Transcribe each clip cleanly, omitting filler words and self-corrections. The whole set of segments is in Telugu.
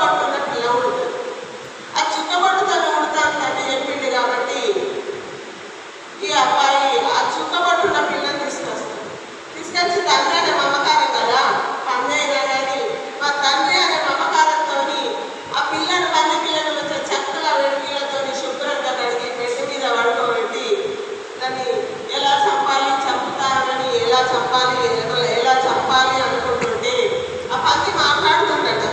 చుక్కబట్టున్న పిల్ల ఉంటుంది. ఆ చుక్కబట్టుతో ఉడతాను తండ్రి చెప్పింది కాబట్టి ఈ అబ్బాయి ఆ చుక్కబట్టున్న పిల్లని తీసుకొచ్చి తండ్రి అనే మమకారం కదా, పందైనా కానీ మా తండ్రి అనే మమకారంతో ఆ పిల్లని పంది పిల్లలు చక్కగా వెడిపిల్లతో శుభ్రంగా కడిగి బెడ్ మీద పడుకోబెట్టి దాన్ని ఎలా చంపుతానని ఎలా చంపాలి అనుకుంటుంటే ఆ పంది మాట్లాడుతుందట,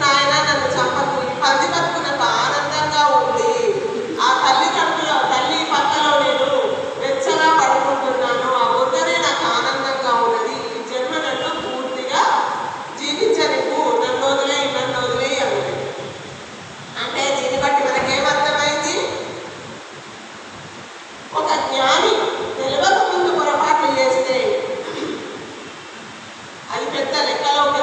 నాయన నన్ను చంపకు, ఈ పంది బతుకు నాకు ఆనందంగా ఉంది, ఆ తల్లి కడుపులో తల్లి పక్కలో నేను వెచ్చగా పడుకుంటున్నాను, ఆ బుద్ధనే నాకు ఆనందంగా ఉన్నది, ఈ జన్మ నన్ను పూర్తిగా జీవించనివ్వు, నన్ను వదిలేయి అన్నది. అంటే దీన్ని బట్టి మనకేమర్థమైంది? ఒక జ్ఞాని తెలియక ముందు పొరపాట్లు చేస్తే అది పెద్ద లెక్కలోకి